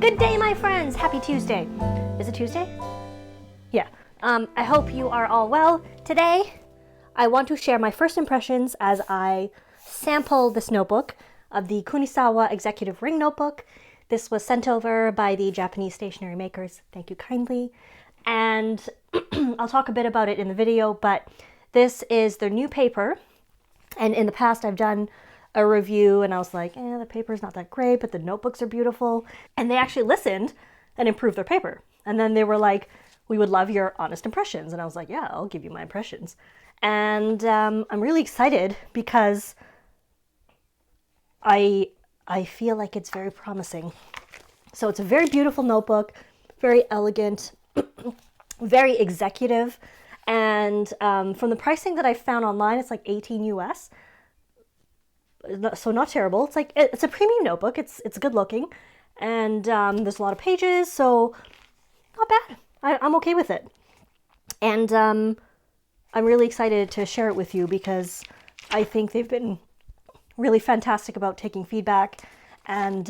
Good day, my friends! Happy Tuesday. Is it Tuesday? Yeah. I hope you are all well. Today, I want to share my first impressions as I sample this notebook of the Kunisawa Executive Ring Notebook. This was sent over by the Japanese stationery makers. Thank you kindly. And I'll talk a bit about it in the video, but this is their new paper. And in the past, I've done a review and I was like, the paper's not that great, but the notebooks are beautiful. And they actually listened and improved their paper. And then they were like, we would love your honest impressions. And I was like, yeah, I'll give you my impressions. And I'm really excited because I feel like it's very promising. So it's a very beautiful notebook, very elegant, very executive. And from the pricing that I found online, it's like 18 US. So not terrible. It's like, it's a premium notebook. It's good looking. And there's a lot of pages, so not bad. I'm okay with it. And I'm really excited to share it with you because I think they've been really fantastic about taking feedback and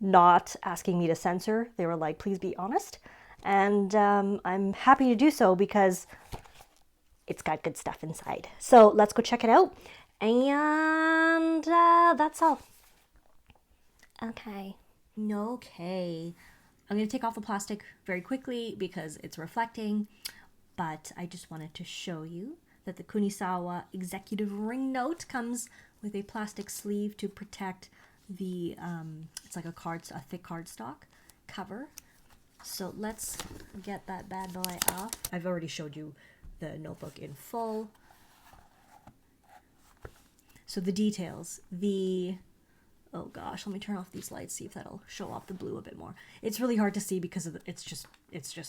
not asking me to censor. They were like, please be honest. And I'm happy to do so because it's got good stuff inside. So let's go check it out. And that's all. Okay. Okay. I'm going to take off the plastic very quickly because it's reflecting, but I just wanted to show you that the Kunisawa Executive Ring Note comes with a plastic sleeve to protect the, it's like a thick cardstock cover. So let's get that bad boy off. I've already showed you the notebook in full. So the details, oh gosh, let me turn off these lights, see if that'll show off the blue a bit more. It's really hard to see because of it's just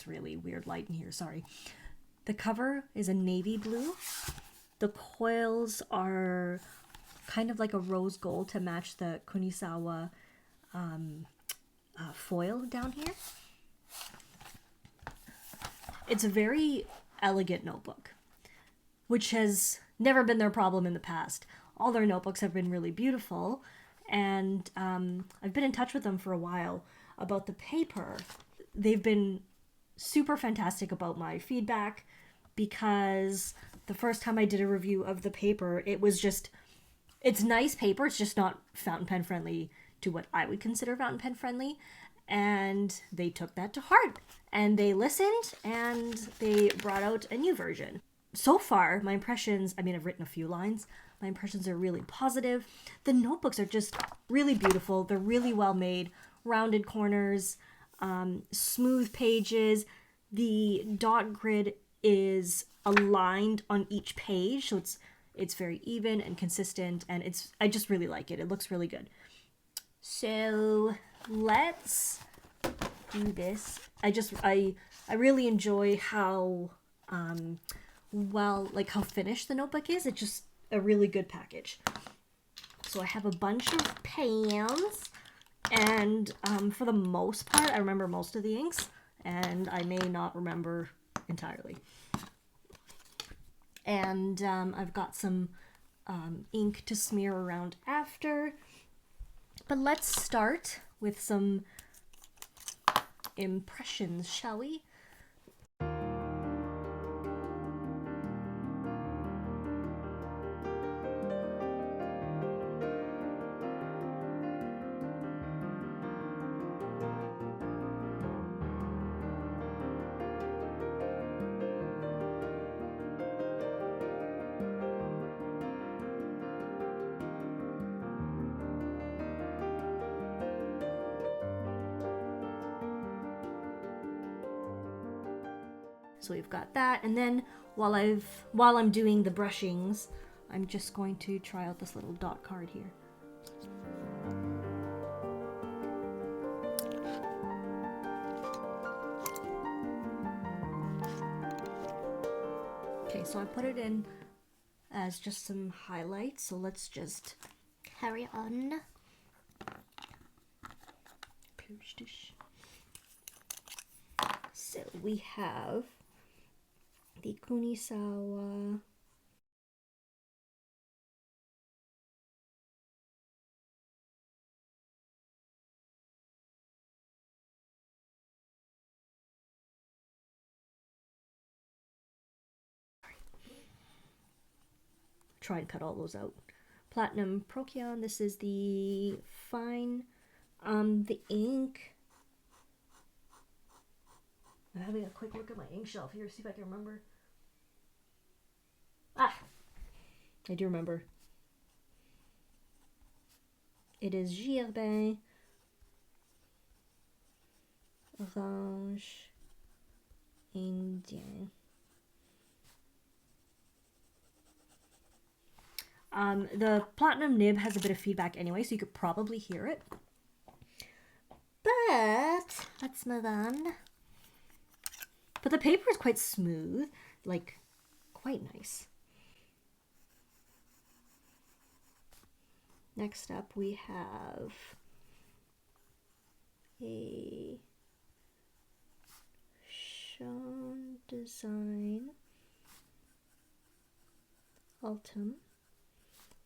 really weird light in here, sorry. The cover is a navy blue. The coils are kind of like a rose gold to match the Kunisawa foil down here. It's a very elegant notebook, which has never been their problem in the past. All their notebooks have been really beautiful, and I've been in touch with them for a while about the paper. They've been super fantastic about my feedback because the first time I did a review of the paper, it was just, it's nice paper, it's just not fountain pen friendly to what I would consider fountain pen friendly. And they took that to heart and they listened and they brought out a new version. So far, my impressions, I've written a few lines. My impressions are really positive. The notebooks are just really beautiful. They're really well made, rounded corners, smooth pages. The dot grid is aligned on each page, so it's very even and consistent, and I just really like it. It looks really good. So let's do this. I really enjoy how how finished the notebook is. It's just a really good package. So I have a bunch of pans, and for the most part, I remember most of the inks, and I may not remember entirely. And I've got some ink to smear around after. But let's start with some impressions, shall we? So we've got that, and then while I'm doing the brushings, I'm just going to try out this little dot card here. Okay, so I put it in as just some highlights, so let's just carry on. So we have the Kunisawa try and cut all those out. Platinum Procyon, this is the fine, the ink. I'm having a quick look at my ink shelf here, see if I can remember. Ah, I do remember. It is Jourdain Orange Indien. The platinum nib has a bit of feedback anyway, so you could probably hear it. But let's move on. But the paper is quite smooth, like quite nice. Next up we have a Shown Design Ultim.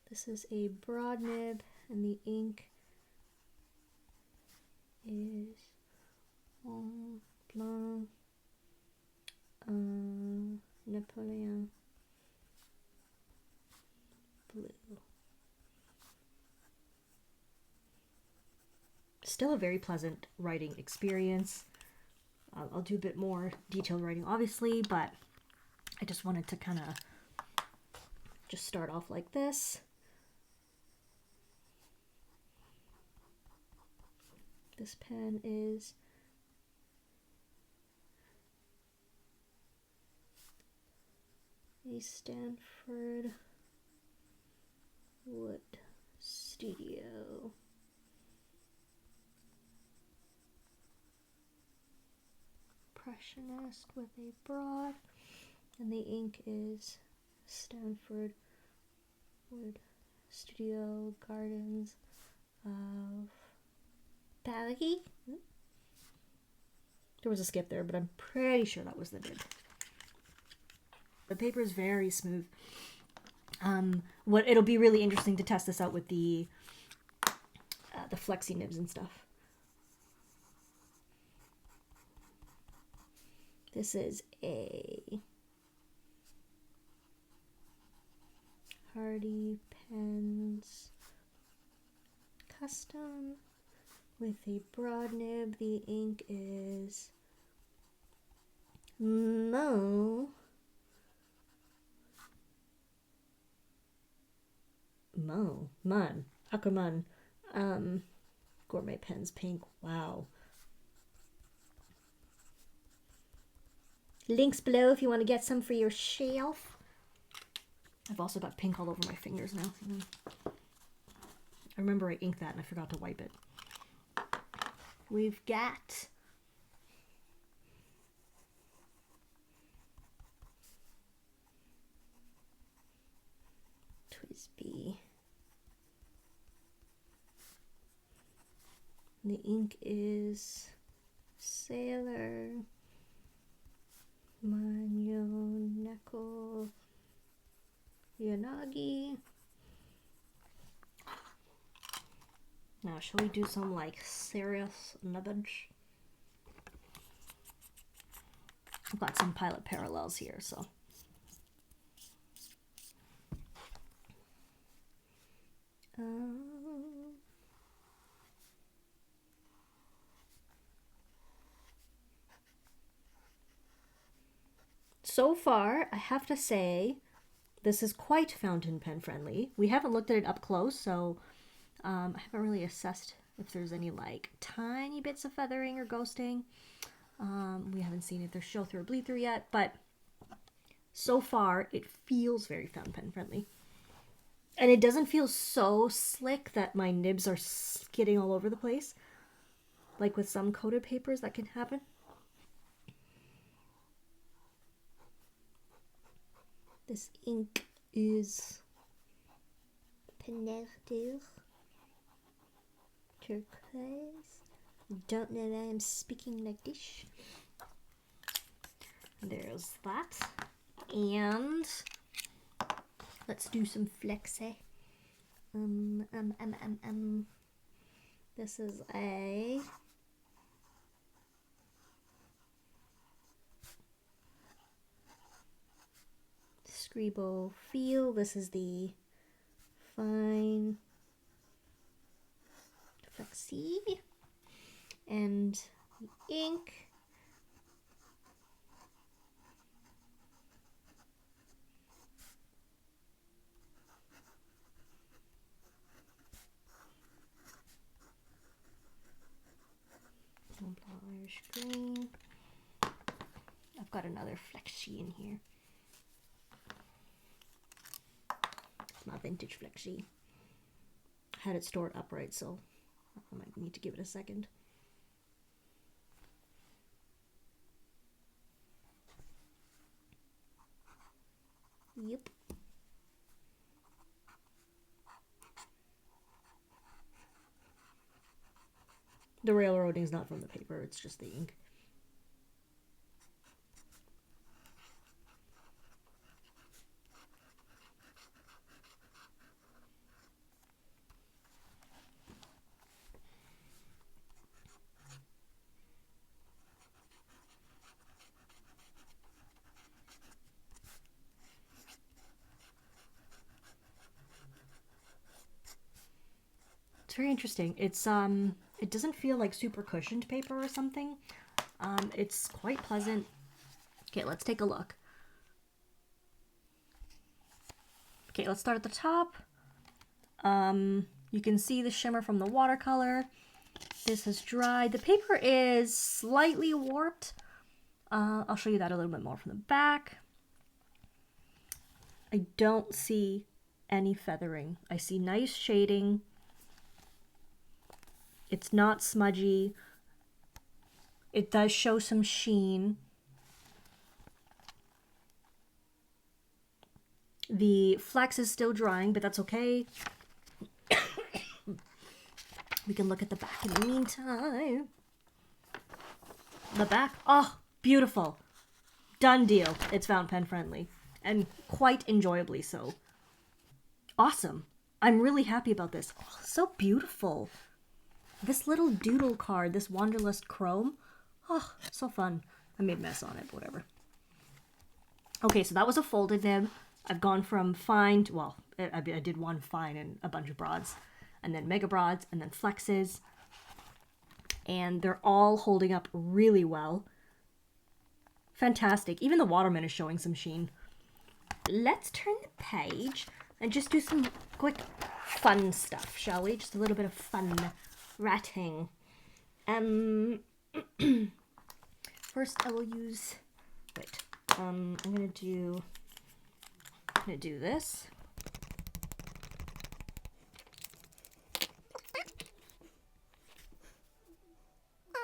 This is a broad nib, and the ink is Blanc Napoleon Blue. Still a very pleasant writing experience. I'll do a bit more detailed writing, obviously, but I just wanted to kind of just start off like this. This pen is a Stanford Wood Studio. Impressionist with a broad, and the ink is Stanford Wood Studio Gardens of Paris. There was a skip there, but I'm pretty sure that was the nib. The paper is very smooth. It'll be really interesting to test this out with the flexi nibs and stuff. This is a Hardy Pens Custom with a broad nib. The ink is Akkerman Gourmet Pens Pink. Wow. Links below if you want to get some for your shelf. I've also got pink all over my fingers now. I remember I inked that and I forgot to wipe it. We've got Twisby. The ink is Sailor Manoneko Yanagi. Now, shall we do some like serious nubbage? I've got some Pilot Parallels here, so. So far, I have to say, this is quite fountain pen friendly. We haven't looked at it up close, so I haven't really assessed if there's any like tiny bits of feathering or ghosting. We haven't seen if there's show through or bleed through yet, but so far it feels very fountain pen friendly. And it doesn't feel so slick that my nibs are skidding all over the place. Like with some coated papers that can happen. This ink is Pennerdir Turquoise. Don't know why I'm speaking like this. There's that. And let's do some flexi. This is a Scribble feel. This is the fine flexi. And the ink. Irish green. I've got another flexi in here. It's my vintage flexi. I had it stored upright, so I might need to give it a second. Yep. The railroading is not from the paper, it's just the ink. It's very interesting. It doesn't feel like super cushioned paper or something. It's quite pleasant. Okay, let's take a look. Okay, let's start at the top. You can see the shimmer from the watercolor. This has dried. The paper is slightly warped. I'll show you that a little bit more from the back. I don't see any feathering. I see nice shading. It's not smudgy. It does show some sheen. The flex is still drying, but that's okay. We can look at the back in the meantime. The back, oh, beautiful. Done deal. It's fountain pen friendly and quite enjoyably so. Awesome. I'm really happy about this. Oh, so beautiful. This little doodle card, this Wanderlust Chrome. Oh, so fun. I made a mess on it, but whatever. Okay, so that was a folded nib. I've gone from fine to, well, I did one fine and a bunch of broads, and then mega broads, and then flexes. And they're all holding up really well. Fantastic. Even the Waterman is showing some sheen. Let's turn the page and just do some quick fun stuff, shall we? Just a little bit of fun writing. First I will use, wait, I'm gonna do this.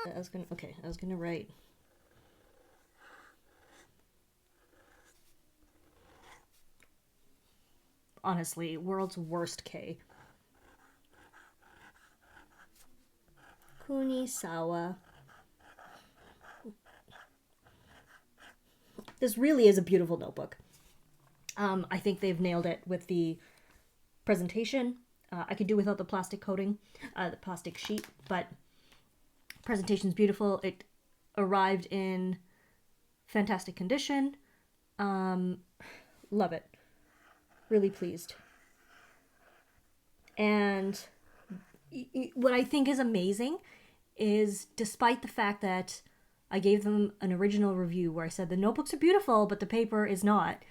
I was gonna write. Honestly, world's worst K. Kunisawa. This really is a beautiful notebook. I think they've nailed it with the presentation. I could do without the plastic coating, the plastic sheet, but presentation's beautiful. It arrived in fantastic condition. Love it. Really pleased. And what I think is amazing is, despite the fact that I gave them an original review where I said the notebooks are beautiful, but the paper is not,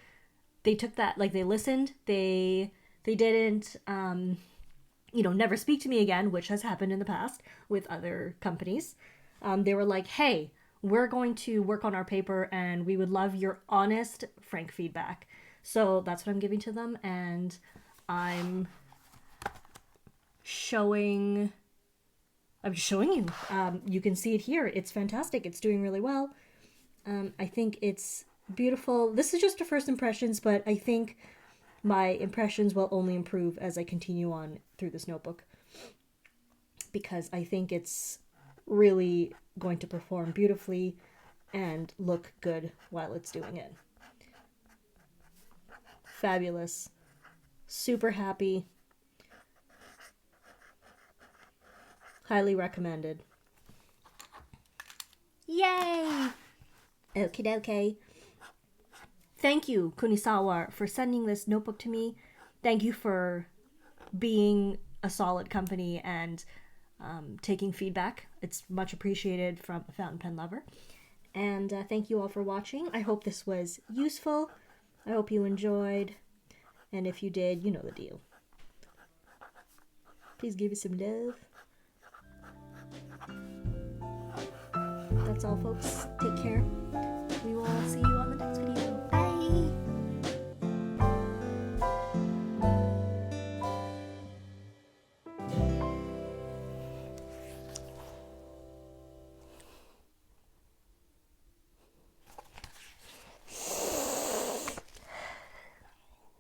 they took that, like, they listened, they didn't, never speak to me again, which has happened in the past with other companies. They were like, hey, we're going to work on our paper and we would love your honest, frank feedback. So that's what I'm giving to them, and I'm showing you. You can see it here. It's fantastic. It's doing really well. I think it's beautiful. This is just a first impressions, but I think my impressions will only improve as I continue on through this notebook, because I think it's really going to perform beautifully and look good while it's doing it. Fabulous. Super happy. Highly recommended. Yay! Okie dokie. thank you, Kunisawa, for sending this notebook to me. Thank you for being a solid company and taking feedback. It's much appreciated from a fountain pen lover. And thank you all for watching. I hope this was useful. I hope you enjoyed. And if you did, you know the deal. Please give me some love. That's all, folks. Take care. We will see you